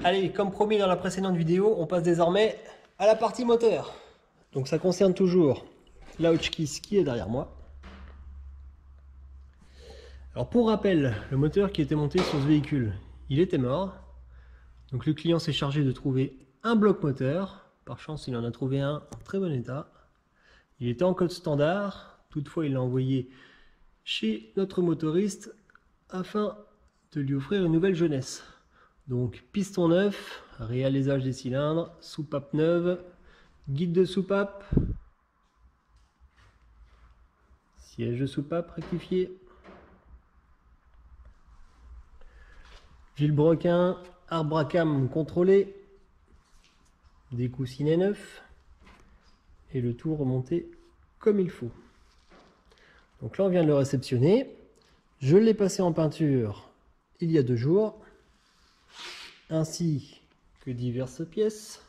Allez, comme promis dans la précédente vidéo, on passe désormais à la partie moteur. Donc ça concerne toujours la Hotchkiss qui est derrière moi. Alors pour rappel, le moteur qui était monté sur ce véhicule, il était mort. Donc le client s'est chargé de trouver un bloc moteur. Par chance, il en a trouvé un en très bon état. Il était en code standard. Toutefois, il l'a envoyé chez notre motoriste afin de lui offrir une nouvelle jeunesse. Donc piston neuf, réalisage des cylindres, soupape neuve, guide de soupape, siège de soupape rectifié, vilebrequin, arbre à cam contrôlé, des coussinets neufs et le tout remonté comme il faut. Donc là on vient de le réceptionner, je l'ai passé en peinture il y a 2 jours, ainsi que diverses pièces.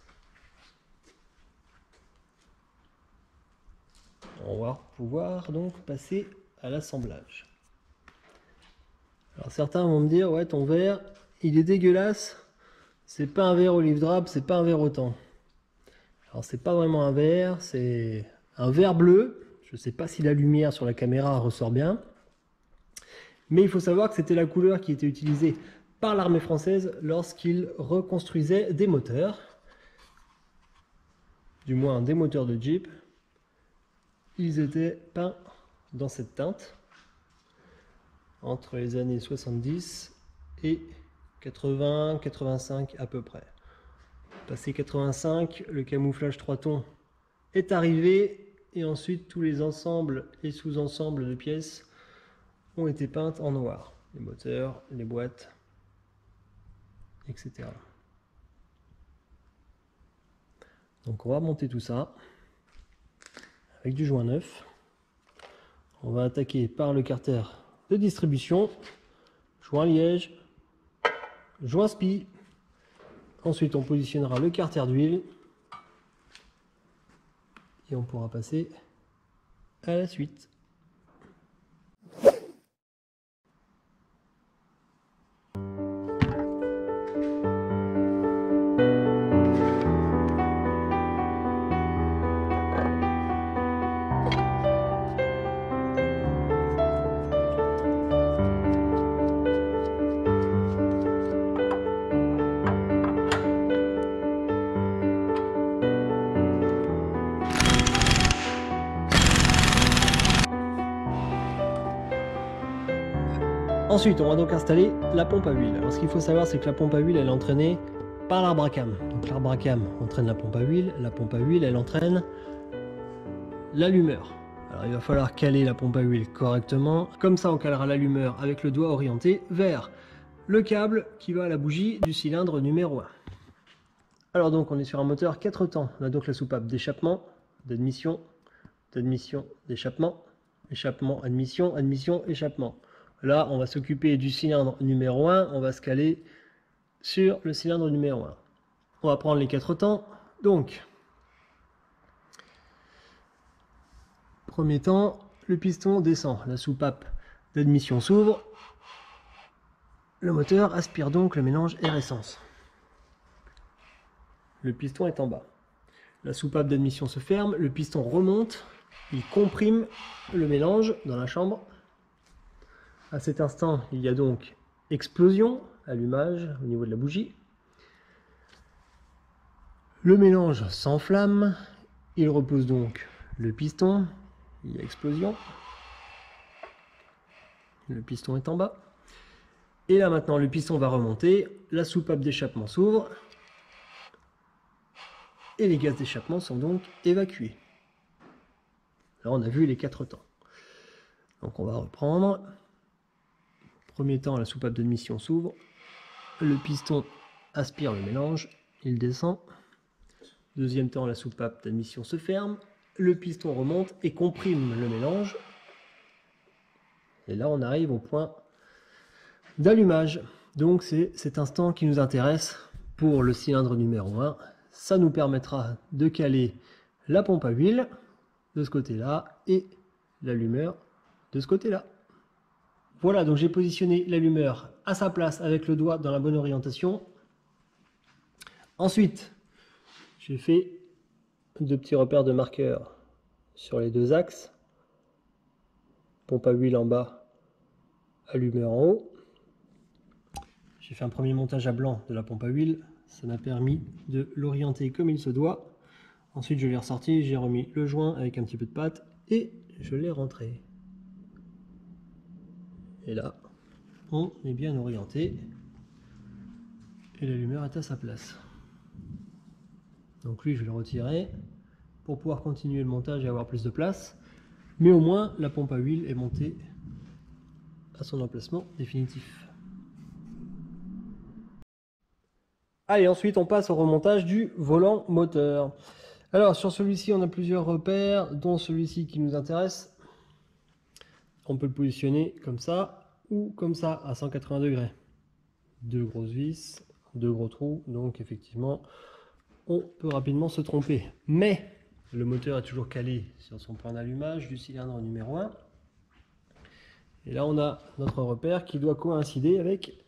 On va pouvoir donc passer à l'assemblage. Alors certains vont me dire, ouais, ton verre il est dégueulasse, c'est pas un verre olive drape, c'est pas un verre autant. Alors c'est pas vraiment un verre, c'est un verre bleu. Je sais pas si la lumière sur la caméra ressort bien, mais il faut savoir que c'était la couleur qui était utilisée par l'armée française lorsqu'ils reconstruisaient des moteurs, du moins des moteurs de Jeep. Ils étaient peints dans cette teinte entre les années 70 et 80-85 à peu près. Passé 85, le camouflage 3 tons est arrivé et ensuite tous les ensembles et sous-ensembles de pièces ont été peintes en noir. Les moteurs, les boîtes, etc. Donc on va monter tout ça avec du joint neuf. On va attaquer par le carter de distribution, joint liège, joint spi. Ensuite on positionnera le carter d'huile et on pourra passer à la suite. Ensuite, on va donc installer la pompe à huile. Alors, ce qu'il faut savoir, c'est que la pompe à huile, elle est entraînée par l'arbre à cam. Donc, l'arbre à cam entraîne la pompe à huile, elle entraîne l'allumeur. Alors, il va falloir caler la pompe à huile correctement. Comme ça, on calera l'allumeur avec le doigt orienté vers le câble qui va à la bougie du cylindre numéro 1. Alors, donc, on est sur un moteur 4 temps. On a donc la soupape d'échappement, d'admission, d'échappement, échappement, admission, admission, échappement. Là, on va s'occuper du cylindre numéro 1, on va se caler sur le cylindre numéro 1. On va prendre les 4 temps. Donc, premier temps, le piston descend, la soupape d'admission s'ouvre, le moteur aspire donc le mélange air-essence. Le piston est en bas. La soupape d'admission se ferme, le piston remonte, il comprime le mélange dans la chambre. À cet instant, il y a donc explosion, allumage au niveau de la bougie. Le mélange s'enflamme, il repose donc le piston, il y a explosion. Le piston est en bas. Et là maintenant, le piston va remonter, la soupape d'échappement s'ouvre. Et les gaz d'échappement sont donc évacués. Là, on a vu les 4 temps. Donc on va reprendre. Premier temps, la soupape d'admission s'ouvre, le piston aspire le mélange, il descend. Deuxième temps, la soupape d'admission se ferme, le piston remonte et comprime le mélange. Et là, on arrive au point d'allumage. Donc c'est cet instant qui nous intéresse pour le cylindre numéro 1. Ça nous permettra de caler la pompe à huile de ce côté-là et l'allumeur de ce côté-là. Voilà, donc j'ai positionné l'allumeur à sa place avec le doigt dans la bonne orientation. Ensuite, j'ai fait 2 petits repères de marqueur sur les 2 axes. Pompe à huile en bas, allumeur en haut. J'ai fait un premier montage à blanc de la pompe à huile. Ça m'a permis de l'orienter comme il se doit. Ensuite, je l'ai ressorti, j'ai remis le joint avec un petit peu de pâte et je l'ai rentré. Et là, on est bien orienté et l'allumeur est à sa place. Donc lui, je vais le retirer pour pouvoir continuer le montage et avoir plus de place. Mais au moins, la pompe à huile est montée à son emplacement définitif. Allez, ensuite, on passe au remontage du volant moteur. Alors, sur celui-ci, on a plusieurs repères, dont celui-ci qui nous intéresse. On peut le positionner comme ça ou comme ça, à 180 degrés. 2 grosses vis, 2 gros trous, donc effectivement, on peut rapidement se tromper. Mais le moteur est toujours calé sur son point d'allumage du cylindre numéro 1. Et là, on a notre repère qui doit coïncider avec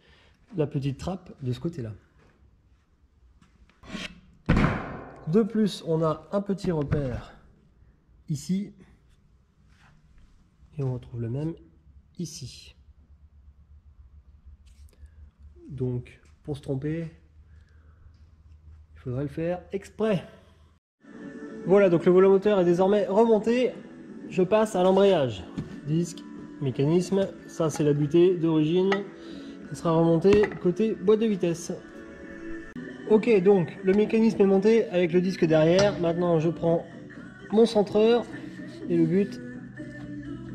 la petite trappe de ce côté-là. De plus, on a un petit repère ici. Et on retrouve le même ici. Donc, pour se tromper, il faudrait le faire exprès. Voilà, donc le volant moteur est désormais remonté. Je passe à l'embrayage. Disque, mécanisme, ça c'est la butée d'origine. Ça sera remonté côté boîte de vitesse. Ok, donc le mécanisme est monté avec le disque derrière. Maintenant, je prends mon centreur et le but,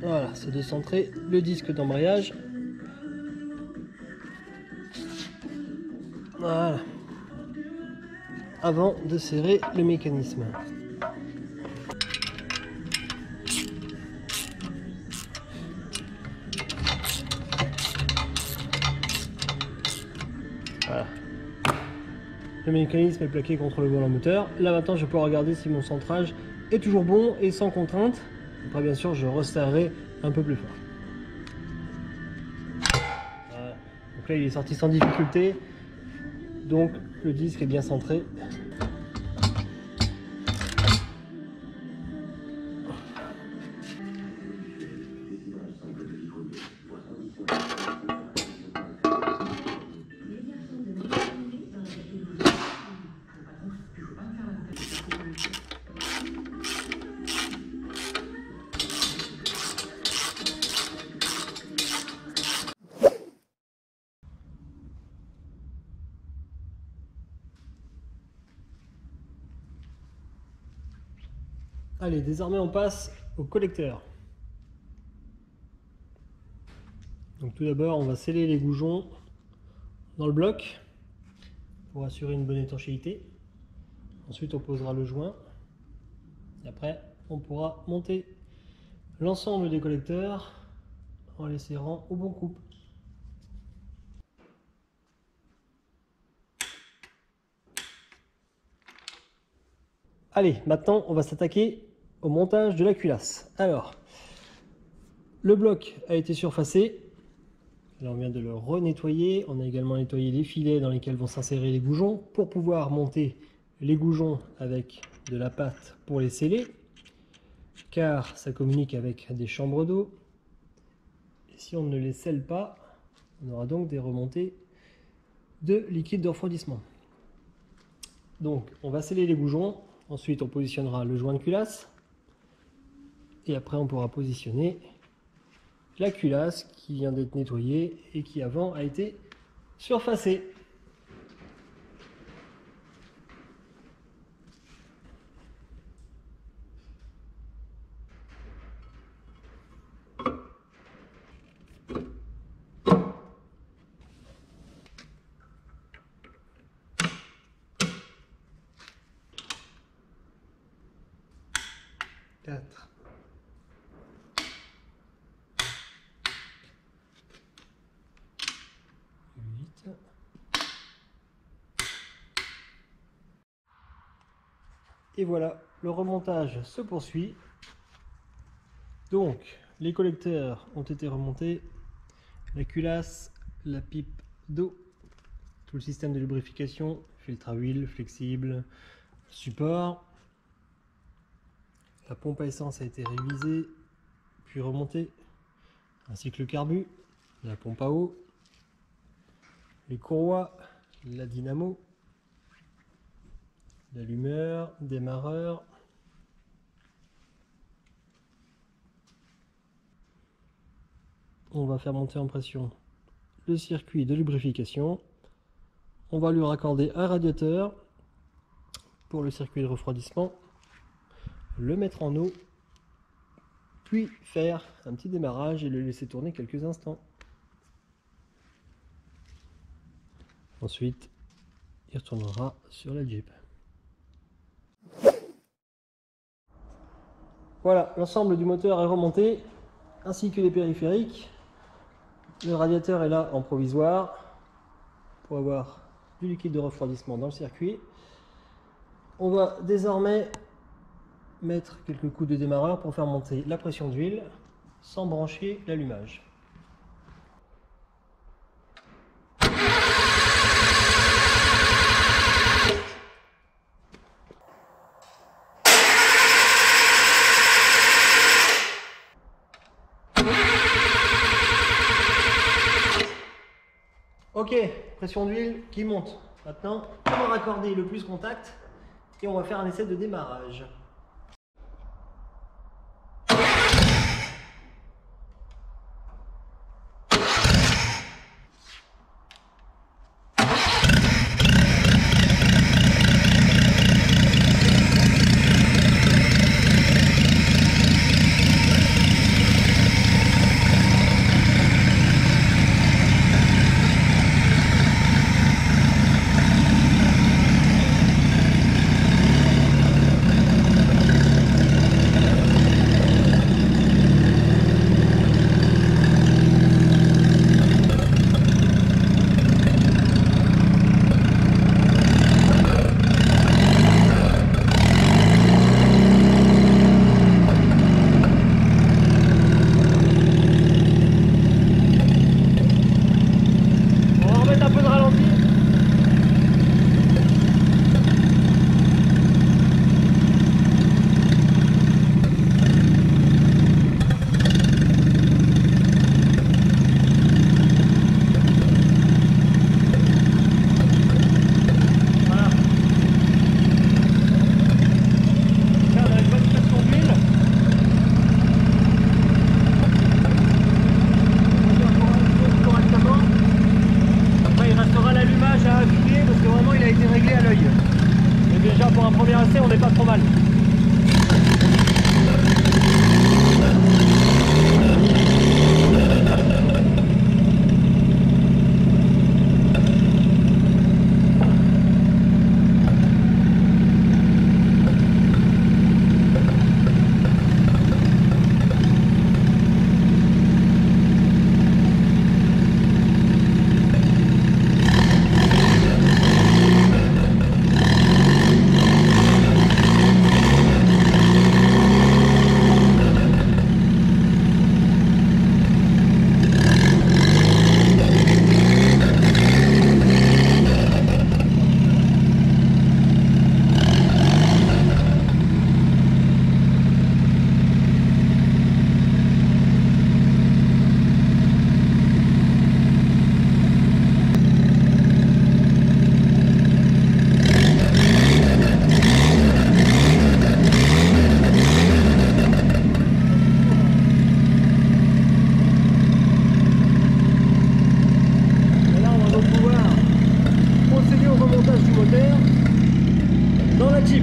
voilà, c'est de centrer le disque d'embrayage. Voilà. Avant de serrer le mécanisme. Voilà. Le mécanisme est plaqué contre le volant moteur. Là maintenant je peux regarder si mon centrage est toujours bon et sans contrainte. Après bien sûr je resserrerai un peu plus fort. Voilà. Donc là il est sorti sans difficulté. Donc le disque est bien centré. Allez, désormais on passe au collecteur. Donc tout d'abord on va sceller les goujons dans le bloc pour assurer une bonne étanchéité. Ensuite on posera le joint et après on pourra monter l'ensemble des collecteurs en les serrant au bon couple. Allez, maintenant on va s'attaquer au montage de la culasse. Alors, le bloc a été surfacé. Là on vient de le renettoyer. On a également nettoyé les filets dans lesquels vont s'insérer les goujons pour pouvoir monter les goujons avec de la pâte pour les sceller, car ça communique avec des chambres d'eau. Et si on ne les scelle pas, on aura donc des remontées de liquide de refroidissement. Donc on va sceller les goujons. Ensuite, on positionnera le joint de culasse. Et après, on pourra positionner la culasse qui vient d'être nettoyée et qui avant a été surfacée. Quatre. Et voilà, le remontage se poursuit. Donc, les collecteurs ont été remontés, la culasse, la pipe d'eau, tout le système de lubrification, filtre à huile, flexible, support. La pompe à essence a été révisée, puis remontée, ainsi que le carbu, la pompe à eau, les courroies, la dynamo, l'allumeur, démarreur. On va faire monter en pression le circuit de lubrification. On va lui raccorder un radiateur pour le circuit de refroidissement, le mettre en eau, puis faire un petit démarrage et le laisser tourner quelques instants. Ensuite, il retournera sur la Jeep. Voilà, l'ensemble du moteur est remonté, ainsi que les périphériques. Le radiateur est là en provisoire pour avoir du liquide de refroidissement dans le circuit. On va désormais mettre quelques coups de démarreur pour faire monter la pression d'huile sans brancher l'allumage. Ok, pression d'huile qui monte. Maintenant, on va raccorder le plus contact et on va faire un essai de démarrage. On n'est pas trop mal. Dans la Jeep.